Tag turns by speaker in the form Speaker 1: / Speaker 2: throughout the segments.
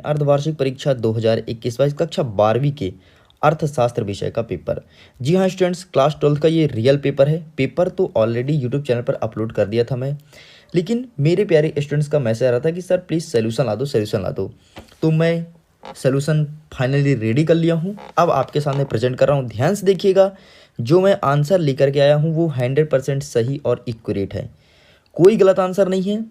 Speaker 1: अर्धवार्षिक परीक्षा 2021-22 कक्षा 12वीं के अर्थशास्त्र विषय का पेपर। जी हाँ स्टूडेंट्स, क्लास 12 का ये रियल पेपर है। पेपर तो ऑलरेडी यूट्यूब चैनल पर अपलोड कर दिया था मैं, लेकिन मेरे प्यारे स्टूडेंट्स का मैसेज आ रहा था कि सर प्लीज़ सोल्यूशन ला दो, सोल्यूशन ला दो। तो मैं सोल्यूशन फाइनली रेडी कर लिया हूँ, अब आपके सामने प्रेजेंट कर रहा हूँ। ध्यान से देखिएगा, जो मैं आंसर लेकर के आया हूँ वो 100% सही और एक्यूरेट है, कोई गलत आंसर नहीं है,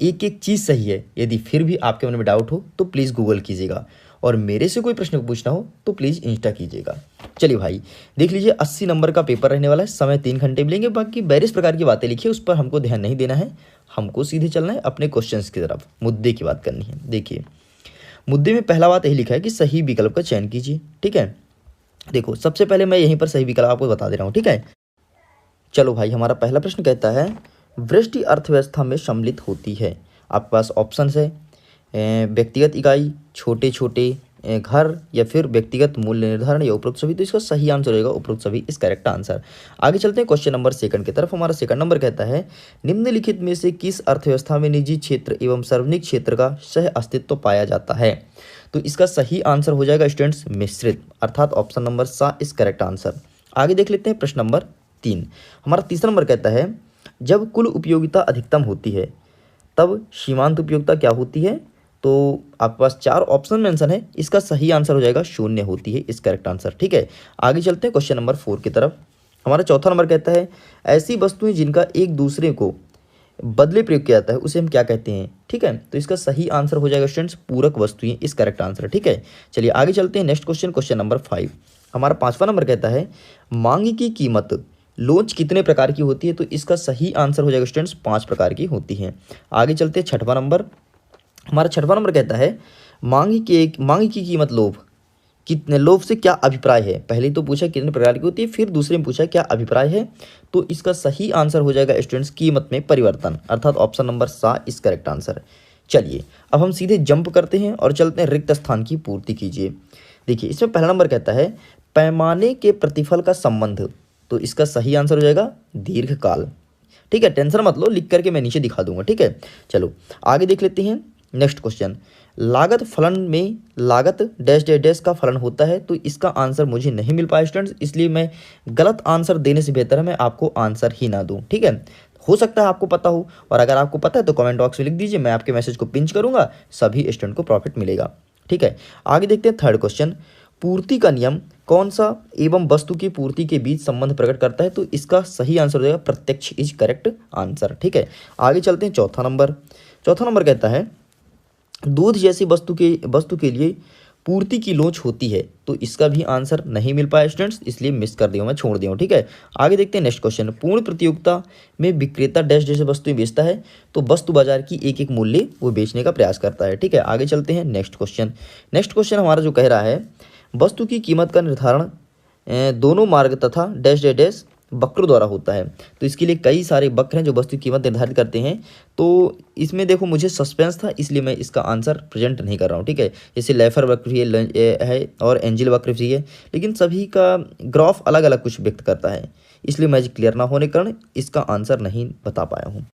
Speaker 1: एक एक चीज़ सही है। यदि फिर भी आपके मन में डाउट हो तो प्लीज़ गूगल कीजिएगा, और मेरे से कोई प्रश्न पूछना हो तो प्लीज़ इंस्टा कीजिएगा। चलिए भाई देख लीजिए, 80 नंबर का पेपर रहने वाला है, समय 3 घंटे मिलेंगे। बाकी वेरियस प्रकार की बातें लिखिए, उस पर हमको ध्यान नहीं देना है, हमको सीधे चलना है अपने क्वेश्चंस की तरफ, मुद्दे की बात करनी है। देखिए मुद्दे में पहला बात यही लिखा है कि सही विकल्प का चयन कीजिए। ठीक है, देखो सबसे पहले मैं यहीं पर सही विकल्प आपको बता दे रहा हूँ। ठीक है, चलो भाई, हमारा पहला प्रश्न कहता है वृष्टि अर्थव्यवस्था में सम्मिलित होती है। आपके पास ऑप्शन है व्यक्तिगत इकाई, छोटे छोटे घर, या फिर व्यक्तिगत मूल्य निर्धारण, या उपरोक्त सभी। तो इसका सही आंसर होगा उपरोक्त सभी, इस करेक्ट आंसर। आगे चलते हैं क्वेश्चन नंबर सेकंड की तरफ। हमारा सेकंड नंबर कहता है निम्नलिखित में से किस अर्थव्यवस्था में निजी क्षेत्र एवं सार्वजनिक क्षेत्र का सह अस्तित्व पाया जाता है। तो इसका सही आंसर हो जाएगा स्टूडेंट्स मिश्रित, अर्थात ऑप्शन नंबर सा इस करेक्ट आंसर। आगे देख लेते हैं प्रश्न नंबर 3। हमारा तीसरा नंबर कहता है जब कुल उपयोगिता अधिकतम होती है तब सीमांत उपयोगिता क्या होती है। तो आपके पास 4 ऑप्शन मेंशन है, इसका सही आंसर हो जाएगा 0 होती है, इस करेक्ट आंसर। ठीक है, आगे चलते हैं क्वेश्चन नंबर 4 की तरफ। हमारा चौथा नंबर कहता है ऐसी वस्तुएं जिनका एक दूसरे को बदले प्रयोग किया जाता है उसे हम क्या कहते हैं। ठीक है, तो इसका सही आंसर हो जाएगा स्टूडेंट्स पूरक वस्तुएं, इस करेक्ट आंसर। ठीक है, चलिए आगे चलते हैं नेक्स्ट क्वेश्चन, क्वेश्चन नंबर 5। हमारा 5वां नंबर कहता है मांग की कीमत लोच कितने प्रकार की होती है। तो इसका सही आंसर हो जाएगा स्टूडेंट्स 5 प्रकार की होती है। आगे चलते हैं छठवां नंबर। हमारा छठवां नंबर कहता है मांग की कीमत लोभ, कितने लोभ से क्या अभिप्राय है। पहले तो पूछा कितने प्रकार की होती है, फिर दूसरे में पूछा क्या अभिप्राय है। तो इसका सही आंसर हो जाएगा स्टूडेंट्स कीमत में परिवर्तन, अर्थात ऑप्शन नंबर सा इस करेक्ट आंसर। चलिए अब हम सीधे जंप करते हैं और चलते हैं रिक्त स्थान की पूर्ति कीजिए। देखिए इसमें पहला नंबर कहता है पैमाने के प्रतिफल का संबंध। तो इसका सही आंसर हो जाएगा दीर्घकाल। ठीक है, टेंशन मत लो, लिख करके मैं नीचे दिखा दूंगा। ठीक है, चलो आगे देख लेते हैं नेक्स्ट क्वेश्चन। लागत फलन में लागत डैश डैश डैश का फलन होता है। तो इसका आंसर मुझे नहीं मिल पाया स्टूडेंट्स, इसलिए मैं गलत आंसर देने से बेहतर है मैं आपको आंसर ही ना दूं। ठीक है, हो सकता है आपको पता हो, और अगर आपको पता है तो कमेंट बॉक्स में लिख दीजिए, मैं आपके मैसेज को पिंच करूंगा, सभी स्टूडेंट को प्रॉफिट मिलेगा। ठीक है, आगे देखते हैं थर्ड क्वेश्चन। पूर्ति का नियम कौन सा एवं वस्तु की पूर्ति के बीच संबंध प्रकट करता है। तो इसका सही आंसर हो जाएगा प्रत्यक्ष इज करेक्ट आंसर। ठीक है, आगे चलते हैं चौथा नंबर। चौथा नंबर कहता है दूध जैसी वस्तु के लिए पूर्ति की लोच होती है। तो इसका भी आंसर नहीं मिल पाया स्टूडेंट्स, इसलिए मिस कर दिया, मैं छोड़ दिया हूँ। ठीक है, आगे देखते हैं नेक्स्ट क्वेश्चन। पूर्ण प्रतियोगिता में विक्रेता डैश जैसे वस्तुएं बेचता है। तो वस्तु बाजार की एक एक मूल्य वो बेचने का प्रयास करता है। ठीक है, आगे चलते हैं नेक्स्ट क्वेश्चन। नेक्स्ट क्वेश्चन हमारा जो कह रहा है वस्तु की कीमत का निर्धारण दोनों मार्ग तथा डैश डैश डैश वक्रों द्वारा होता है। तो इसके लिए कई सारे वक्र हैं जो वस्तु की कीमत निर्धारित करते हैं। तो इसमें देखो मुझे सस्पेंस था, इसलिए मैं इसका आंसर प्रेजेंट नहीं कर रहा हूँ। ठीक है, जैसे लेफर वक्र भी है और एंजिल वक्र भी है, लेकिन सभी का ग्राफ अलग अलग कुछ व्यक्त करता है, इसलिए मैं क्लियर ना होने के कारण इसका आंसर नहीं बता पाया हूँ।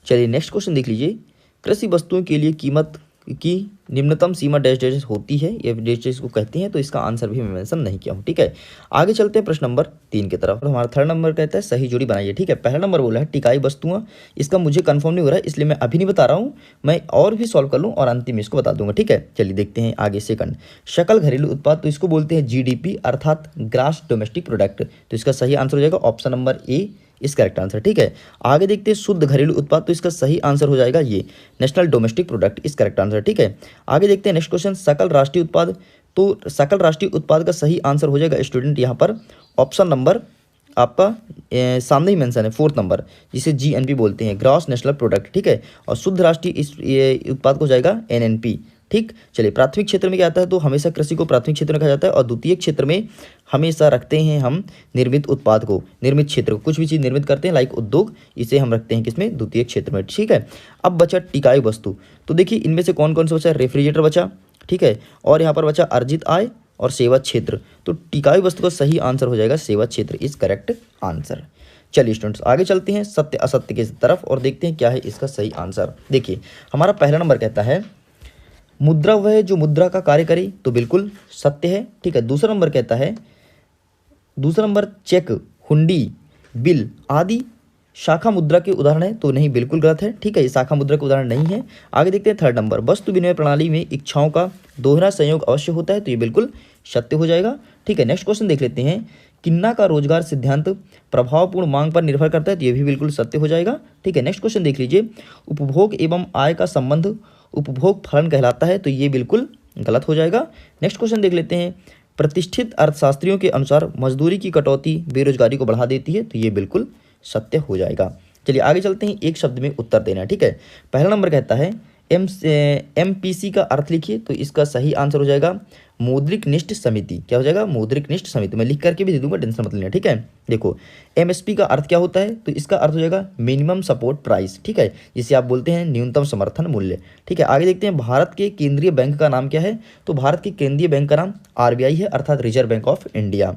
Speaker 1: चलिए नेक्स्ट क्वेश्चन देख लीजिए। कृषि वस्तुओं के लिए कीमत की निम्नतम सीमा डैश डैश होती है, ये डैश डैश को कहते हैं। तो इसका आंसर भी मैं मेंशन नहीं किया हूँ। ठीक है, आगे चलते हैं प्रश्न नंबर 3 की तरफ। हमारा थर्ड नंबर कहता है सही जोड़ी बनाइए। ठीक है, पहला नंबर बोला है टिकाई वस्तुएं, इसका मुझे कंफर्म नहीं हो रहा है, इसलिए मैं अभी नहीं बता रहा हूँ, मैं और भी सॉल्व कर लूँ और अंतिम इसको बता दूंगा। ठीक है, चलिए देखते हैं आगे। सेकंड सकल घरेलू उत्पाद, तो इसको बोलते हैं जीडीपी अर्थात ग्रास डोमेस्टिक प्रोडक्ट। तो इसका सही आंसर हो जाएगा ऑप्शन नंबर ए इस करेक्ट आंसर। ठीक है, आगे देखते हैं शुद्ध घरेलू उत्पाद। तो इसका सही आंसर हो जाएगा ये नेशनल डोमेस्टिक प्रोडक्ट, इस करेक्ट आंसर। ठीक है, आगे देखते हैं नेक्स्ट क्वेश्चन सकल राष्ट्रीय उत्पाद। तो सकल राष्ट्रीय उत्पाद का सही आंसर हो जाएगा स्टूडेंट यहाँ पर ऑप्शन नंबर आपका सामने ही मेंशन है 4th नंबर, जिसे जीएनपी बोलते हैं, ग्रॉस नेशनल प्रोडक्ट। ठीक है, और शुद्ध राष्ट्रीय इस उत्पाद को हो जाएगा एनएनपी। ठीक, चलिए प्राथमिक क्षेत्र में क्या आता है, तो हमेशा कृषि को प्राथमिक क्षेत्र में कहा जाता है, और द्वितीय क्षेत्र में हमेशा रखते हैं हम निर्मित उत्पाद को, निर्मित क्षेत्र को, कुछ भी चीज़ निर्मित करते हैं लाइक उद्योग, इसे हम रखते हैं किसमें, द्वितीय क्षेत्र में। ठीक है, अब बचा टिकाऊ वस्तु। तो देखिए इनमें से कौन कौन सा बचा, रेफ्रिजरेटर बचा। ठीक है, और यहाँ पर बचा अर्जित आय और सेवा क्षेत्र। तो टिकाऊ वस्तु का सही आंसर हो जाएगा सेवा क्षेत्र, इज करेक्ट आंसर। चलिए स्टूडेंट्स आगे चलते हैं सत्य असत्य की तरफ और देखते हैं क्या है इसका सही आंसर। देखिए हमारा पहला नंबर कहता है मुद्रा वह है जो मुद्रा का कार्य करे, तो बिल्कुल सत्य है। ठीक है, दूसरा नंबर कहता है, दूसरा नंबर चेक, हुंडी, बिल आदि शाखा मुद्रा के उदाहरण है, तो नहीं, बिल्कुल गलत है। ठीक है, ये शाखा मुद्रा के उदाहरण नहीं है। आगे देखते हैं थर्ड नंबर, वस्तु विनिमय प्रणाली में इच्छाओं का दोहरा संयोग अवश्य होता है, तो ये बिल्कुल सत्य हो जाएगा। ठीक है, नेक्स्ट क्वेश्चन देख लेते हैं, किन्ना का रोजगार सिद्धांत प्रभावपूर्ण मांग पर निर्भर करता है, तो ये भी बिल्कुल सत्य हो जाएगा। ठीक है, नेक्स्ट क्वेश्चन देख लीजिए, उपभोग एवं आय का संबंध उपभोग फलन कहलाता है, तो ये बिल्कुल गलत हो जाएगा। नेक्स्ट क्वेश्चन देख लेते हैं, प्रतिष्ठित अर्थशास्त्रियों के अनुसार मजदूरी की कटौती बेरोजगारी को बढ़ा देती है, तो ये बिल्कुल सत्य हो जाएगा। चलिए आगे चलते हैं, एक शब्द में उत्तर देना है। ठीक है, पहला नंबर कहता है MPC का अर्थ लिखिए, तो इसका सही आंसर हो जाएगा मौद्रिक निष्ठ समिति। क्या हो जाएगा? मौद्रिक निष्ठ समिति। मैं लिख करके भी दे दूंगा, टेंशन मत लेना। ठीक है, देखो MSP का अर्थ क्या होता है, तो इसका अर्थ हो जाएगा मिनिमम सपोर्ट प्राइस। ठीक है, जिसे आप बोलते हैं न्यूनतम समर्थन मूल्य। ठीक है, आगे देखते हैं, भारत के केंद्रीय बैंक का नाम क्या है, तो भारत के केंद्रीय बैंक का नाम RBI है, अर्थात रिजर्व बैंक ऑफ इंडिया।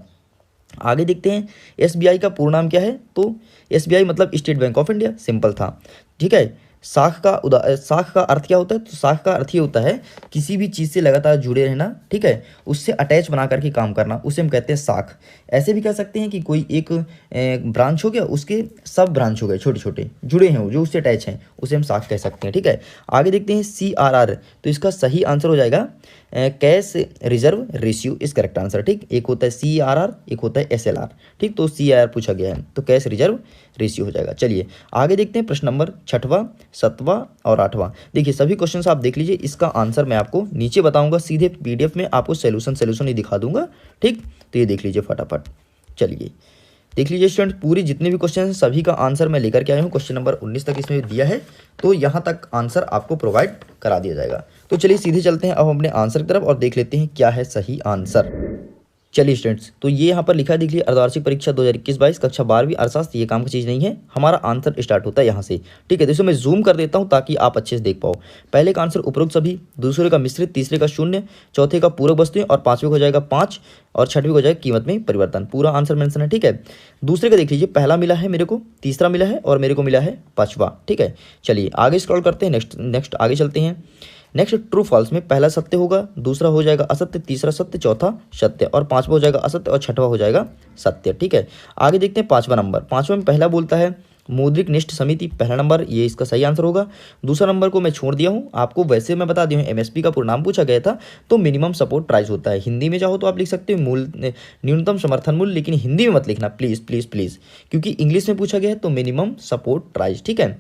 Speaker 1: आगे देखते हैं, SBI का पूर्ण नाम क्या है, तो SBI मतलब state bank of India, simple था। ठीक है, साख का अर्थ क्या होता है, तो साख का अर्थ ये होता है किसी भी चीज़ से लगातार जुड़े रहना। ठीक है, उससे अटैच बना करके काम करना, उसे हम कहते हैं साख। ऐसे भी कह सकते हैं कि कोई एक ब्रांच हो गया, उसके सब ब्रांच हो गए छोटे छोटे जुड़े हैं, वो जो उससे अटैच हैं, उसे हम साख कह सकते हैं। ठीक है, आगे देखते हैं CRR, तो इसका सही आंसर हो जाएगा cash reserve ratio is correct answer. ठीक, एक होता है CRR, एक होता है SLR। ठीक, तो CRR पूछा गया है, तो कैश रिजर्व रेशियो हो जाएगा। चलिए आगे देखते हैं, प्रश्न नंबर 6वां, 7वां और 8वां। देखिए सभी क्वेश्चन आप देख लीजिए, इसका आंसर मैं आपको नीचे बताऊंगा, सीधे PDF में आपको सोल्यूशन ही दिखा दूंगा। ठीक, तो ये देख लीजिए फटाफट। चलिए देख लीजिए स्टूडेंट, पूरी जितने भी क्वेश्चन हैं सभी का आंसर मैं लेकर के आया हूँ। क्वेश्चन नंबर 19 तक इसमें दिया है, तो यहाँ तक आंसर आपको प्रोवाइड करा दिया जाएगा। तो चलिए सीधे चलते हैं अब अपने आंसर की तरफ और देख लेते हैं क्या है सही आंसर। चलिए स्टूडेंट्स, तो ये यहाँ पर लिखा है, देख लीजिए, अर्धवार्षिक परीक्षा 2021-22 कक्षा 12वीं अर्थशास्त्र, ये काम की चीज़ नहीं है। हमारा आंसर स्टार्ट होता है यहाँ से। ठीक है, तो इसे मैं जूम कर देता हूँ ताकि आप अच्छे से देख पाओ। पहले का आंसर उपरोक्त सभी, दूसरे का मिश्रित, तीसरे का शून्य, चौथे का पूरक वस्तुएं और पांचवें को हो जाएगा 5 और छठवीं को हो जाएगा कीमत में परिवर्तन। पूरा आंसर मेंशन है। ठीक है, दूसरे का देख लीजिए, पहला मिला है मेरे को, तीसरा मिला है और मेरे को मिला है 5वां। ठीक है, चलिए आगे स्क्रॉल करते हैं, नेक्स्ट आगे चलते हैं। नेक्स्ट ट्रू फॉल्स में पहला सत्य होगा, दूसरा हो जाएगा असत्य, तीसरा सत्य, चौथा सत्य और पांचवा हो जाएगा असत्य और छठवां हो जाएगा सत्य। ठीक है, आगे देखते हैं 5वां नंबर। 5वां में पहला बोलता है मौद्रिक निष्ठ समिति, पहला नंबर, ये इसका सही आंसर होगा। दूसरा नंबर को मैं छोड़ दिया हूँ आपको, वैसे मैं बता दिया हूँ MSP का पूर्ण नाम पूछा गया था, तो मिनिमम सपोर्ट प्राइस होता है। हिंदी में चाहो तो आप लिख सकते हो न्यूनतम समर्थन मूल्य, लेकिन हिंदी में मत लिखना प्लीज़ प्लीज़ प्लीज़, क्योंकि इंग्लिश में पूछा गया है तो मिनिमम सपोर्ट प्राइस। ठीक है,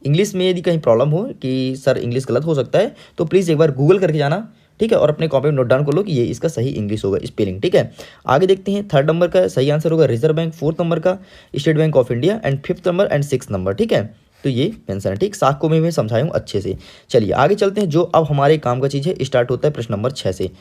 Speaker 1: इंग्लिश में यदि कहीं प्रॉब्लम हो कि सर इंग्लिश गलत हो सकता है, तो प्लीज़ एक बार गूगल करके जाना। ठीक है, और अपने कॉपी में नोट डाउन कर लो कि ये इसका सही इंग्लिश होगा, स्पेलिंग। ठीक है, आगे देखते हैं, थर्ड नंबर का सही आंसर होगा रिजर्व बैंक, फोर्थ नंबर का state bank of India and fifth number and six number. ठीक है, तो ये मेंशन है। ठीक, साख को मैं समझाया हूँ अच्छे से। चलिए आगे चलते हैं, जो अब हमारे काम का चीज़ है, स्टार्ट होता है प्रश्न नंबर 6 से।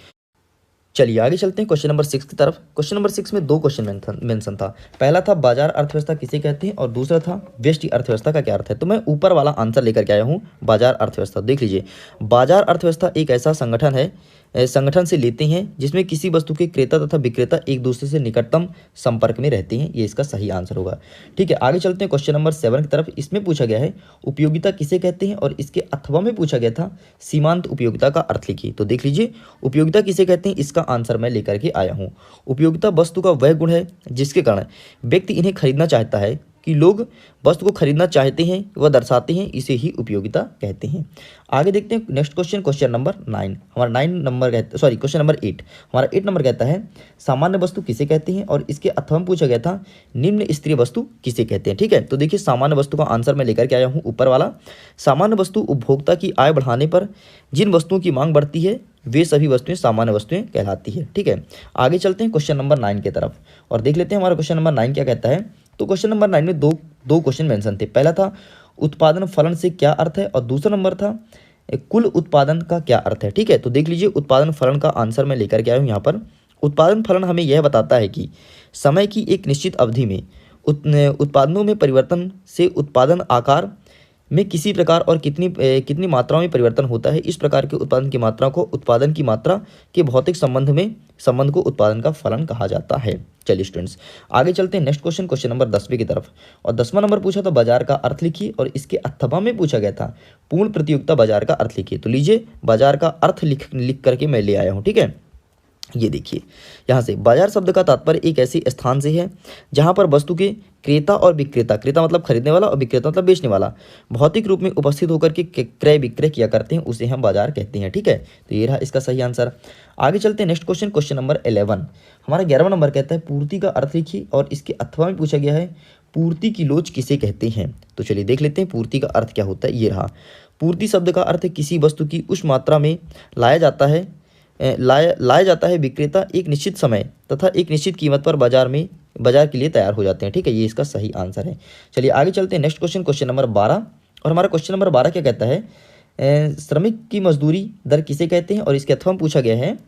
Speaker 1: चलिए आगे चलते हैं क्वेश्चन नंबर 6 की तरफ। क्वेश्चन नंबर 6 में 2 क्वेश्चन मेंशन था। पहला था बाजार अर्थव्यवस्था किसे कहते हैं और दूसरा था व्यष्टि अर्थव्यवस्था का क्या अर्थ है। तो मैं ऊपर वाला आंसर लेकर के आया हूँ, बाजार अर्थव्यवस्था। देख लीजिए, बाजार अर्थव्यवस्था एक ऐसा संगठन है, संगठन से लेते हैं जिसमें किसी वस्तु के क्रेता तथा विक्रेता एक दूसरे से निकटतम संपर्क में रहते हैं। ये इसका सही आंसर होगा। ठीक है, आगे चलते हैं क्वेश्चन नंबर 7 की तरफ। इसमें पूछा गया है उपयोगिता किसे कहते हैं और इसके अथवा में पूछा गया था सीमांत उपयोगिता का अर्थ लिखिए। तो देख लीजिए, उपयोगिता किसे कहते हैं, इसका आंसर मैं लेकर के आया हूँ। उपयोगिता वस्तु का वह गुण है जिसके कारण व्यक्ति इन्हें खरीदना चाहता है, कि लोग वस्तु को खरीदना चाहते हैं वह दर्शाते हैं, इसे ही उपयोगिता कहते हैं। आगे देखते हैं नेक्स्ट क्वेश्चन नंबर 9। हमारा 9 नंबर क्वेश्चन नंबर 8, हमारा 8 नंबर कहता है सामान्य वस्तु किसे कहते हैं और इसके अथवा में पूछा गया था निम्न स्तरीय वस्तु किसे कहते हैं। ठीक है, तो देखिए सामान्य वस्तु का आंसर मैं लेकर के आया हूँ ऊपर वाला। सामान्य वस्तु उपभोक्ता की आय बढ़ाने पर जिन वस्तुओं की मांग बढ़ती है वे सभी वस्तुएं सामान्य वस्तुएं कहलाती है। ठीक है, आगे चलते हैं क्वेश्चन नंबर 9 की तरफ और देख लेते हैं हमारा क्वेश्चन नंबर 9 क्या कहता है। तो क्वेश्चन नंबर 9 में दो क्वेश्चन मेंशन थे। पहला था उत्पादन फलन से क्या अर्थ है और दूसरा नंबर था कुल उत्पादन का क्या अर्थ है। ठीक है, तो देख लीजिए, उत्पादन फलन का आंसर मैं लेकर के आया हूँ यहाँ पर। उत्पादन फलन हमें यह बताता है कि समय की एक निश्चित अवधि में उत्पादनों में परिवर्तन से उत्पादन आकार में किसी प्रकार और कितनी मात्रा में परिवर्तन होता है, इस प्रकार के उत्पादन की मात्रा को उत्पादन की मात्रा के भौतिक संबंध को उत्पादन का फलन कहा जाता है। चलिए स्टूडेंट्स आगे चलते हैं नेक्स्ट क्वेश्चन नंबर 10वें की तरफ। और 10वां नंबर पूछा था बाजार का अर्थ लिखिए, और इसके अथवा में पूछा गया था पूर्ण प्रतियोगिता बाजार का अर्थ लिखिए। तो लीजिए बाजार का अर्थ लिख करके मैं ले आया हूँ, ठीक है। ये देखिए यहाँ से बाजार शब्द का तात्पर्य एक ऐसे स्थान से है जहाँ पर वस्तु के क्रेता और विक्रेता, क्रेता मतलब खरीदने वाला और विक्रेता मतलब बेचने वाला, भौतिक रूप में उपस्थित होकर के क्रय विक्रय किया करते हैं, उसे हम बाजार कहते हैं, ठीक है। तो ये रहा इसका सही आंसर। आगे चलते हैं नेक्स्ट क्वेश्चन नंबर 11। हमारा 11वां नंबर कहता है पूर्ति का अर्थ लिखिए, और इसके अथवा में पूछा गया है पूर्ति की लोच किसे कहते हैं। तो चलिए देख लेते हैं पूर्ति का अर्थ क्या होता है। ये रहा पूर्ति शब्द का अर्थ है किसी वस्तु की उस मात्रा में लाया जाता है विक्रेता एक निश्चित समय तथा एक निश्चित कीमत पर बाजार के लिए तैयार हो जाते हैं, ठीक है। ये इसका सही आंसर है। चलिए आगे चलते हैं नेक्स्ट क्वेश्चन नंबर 12। और हमारा क्वेश्चन नंबर 12 क्या कहता है श्रमिक की मजदूरी दर किसे कहते हैं, और इसके अथवा में पूछा गया है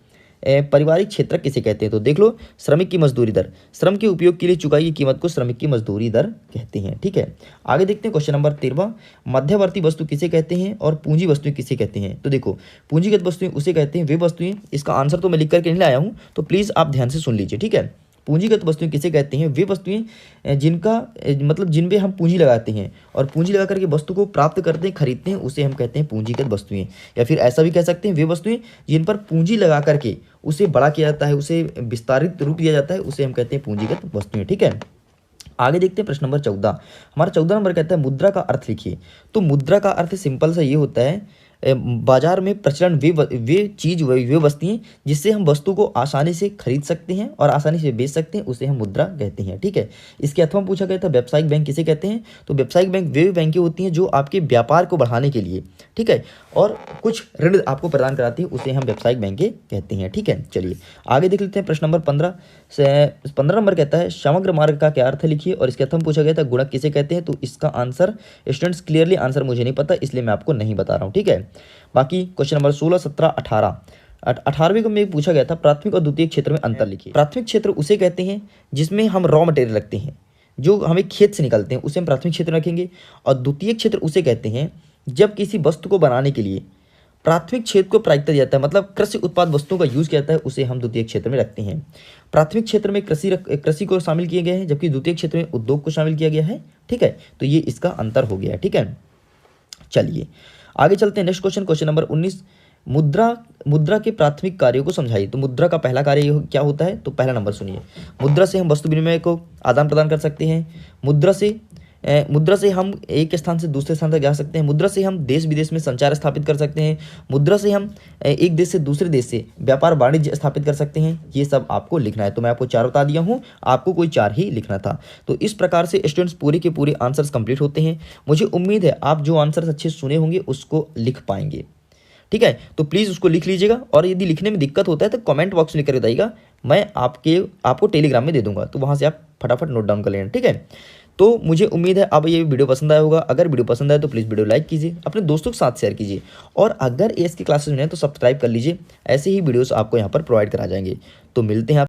Speaker 1: पारिवारिक क्षेत्र किसे कहते हैं। तो देख लो श्रमिक की मजदूरी दर, श्रम के उपयोग के लिए चुकाई गई कीमत को श्रमिक की मजदूरी दर कहते हैं, ठीक है। आगे देखते हैं क्वेश्चन नंबर 13। मध्यवर्ती वस्तु किसे कहते हैं और पूंजी वस्तुएं किसे कहते हैं। तो देखो पूंजीगत वस्तुएं उसे कहते हैं वे वस्तुएं, इसका आंसर तो मैं लिख करके नहीं लाया हूँ, तो प्लीज़ आप ध्यान से सुन लीजिए, ठीक है। पूंजीगत वस्तुएं किसे कहते हैं, वे वस्तुएं जिनका मतलब जिन पे हम पूंजी लगाते हैं और पूंजी लगा करके वस्तु को प्राप्त करते हैं, खरीदते हैं, उसे हम कहते हैं पूंजीगत वस्तुएं। या फिर ऐसा भी कह सकते हैं वे वस्तुएं जिन पर पूंजी लगा करके उसे बड़ा किया जाता है, उसे विस्तारित रूप दिया जाता है, उसे हम कहते हैं पूंजीगत वस्तुएं, ठीक है। आगे देखते हैं प्रश्न नंबर 14। हमारा 14 नंबर कहता है मुद्रा का अर्थ लिखिए। तो मुद्रा का अर्थ सिंपल सा ये होता है बाजार में प्रचलन वे वस्तुएं जिससे हम वस्तु को आसानी से खरीद सकते हैं और आसानी से बेच सकते हैं, उसे हम मुद्रा कहते हैं, ठीक है। इसके अथवा में पूछा गया था व्यावसायिक बैंक किसे कहते हैं। तो व्यावसायिक बैंक वे बैंकें होती हैं जो आपके व्यापार को बढ़ाने के लिए, ठीक है, और कुछ ऋण आपको प्रदान कराती है, उसे हम व्यावसायिक बैंकें कहते हैं, ठीक है। चलिए आगे देख लेते हैं प्रश्न नंबर 15 नंबर कहता है समग्र मार्ग का क्या अर्थ लिखिए, और इसके अथवा में पूछा गया था गुणक किसे कहते हैं। तो इसका आंसर स्टूडेंट्स क्लियरली आंसर मुझे नहीं पता, इसलिए मैं आपको नहीं बता रहा हूँ, ठीक है। बाकी क्वेश्चन नंबर 16, 17, 18वें को में पूछा गया था प्राथमिक और द्वितीयक क्षेत्र में अंतर लिखिए। प्राथमिक क्षेत्र उसे कहते हैं जिसमें हम रॉ मटेरियल रखते हैं, जो हमें खेत से निकलते हैं, उसे हम प्राथमिक क्षेत्र रखेंगे। और द्वितीयक क्षेत्र उसे कहते हैं जब किसी वस्तु को बनाने के लिए प्राथमिक क्षेत्र को प्रायिकता दिया जाता है, मतलब कृषि उत्पाद वस्तुओं का यूज किया जाता है, उसे हम द्वितीयक क्षेत्र में रखते हैं। प्राथमिक क्षेत्र में कृषि को शामिल किए गए हैं, जबकि द्वितीयक क्षेत्र में उद्योग को शामिल किया गया है, ठीक है। तो ये इसका अंतर हो गया, ठीक है। चलिए आगे चलते हैं नेक्स्ट क्वेश्चन नंबर 19। मुद्रा के प्राथमिक कार्यों को समझाइए। तो मुद्रा का पहला कार्य क्या होता है। तो पहला नंबर सुनिए, मुद्रा से हम वस्तु विनिमय को आदान प्रदान कर सकते हैं, मुद्रा से हम एक स्थान से दूसरे स्थान तक जा सकते हैं, मुद्रा से हम देश विदेश में संचार स्थापित कर सकते हैं, मुद्रा से हम एक देश से दूसरे देश से व्यापार वाणिज्य स्थापित कर सकते हैं। ये सब आपको लिखना है। तो मैं आपको 4 बता दिया हूँ, आपको कोई 4 ही लिखना था। तो इस प्रकार से स्टूडेंट्स पूरे के पूरे आंसर्स कंप्लीट होते हैं। मुझे उम्मीद है आप जो आंसर्स अच्छे सुने होंगे उसको लिख पाएंगे, ठीक है। तो प्लीज़ उसको लिख लीजिएगा, और यदि लिखने में दिक्कत होता है तो कमेंट बॉक्स में लिख कर बताइएगा, मैं आपको टेलीग्राम में दे दूंगा, तो वहाँ से आप फटाफट नोट डाउन कर लेना, ठीक है। तो मुझे उम्मीद है अब ये वीडियो पसंद आया होगा। अगर वीडियो पसंद आए तो प्लीज़ वीडियो लाइक कीजिए, अपने दोस्तों के साथ शेयर कीजिए, और अगर एएस की क्लासेस में तो सब्सक्राइब कर लीजिए। ऐसे ही वीडियोस आपको यहाँ पर प्रोवाइड करा जाएंगे। तो मिलते हैं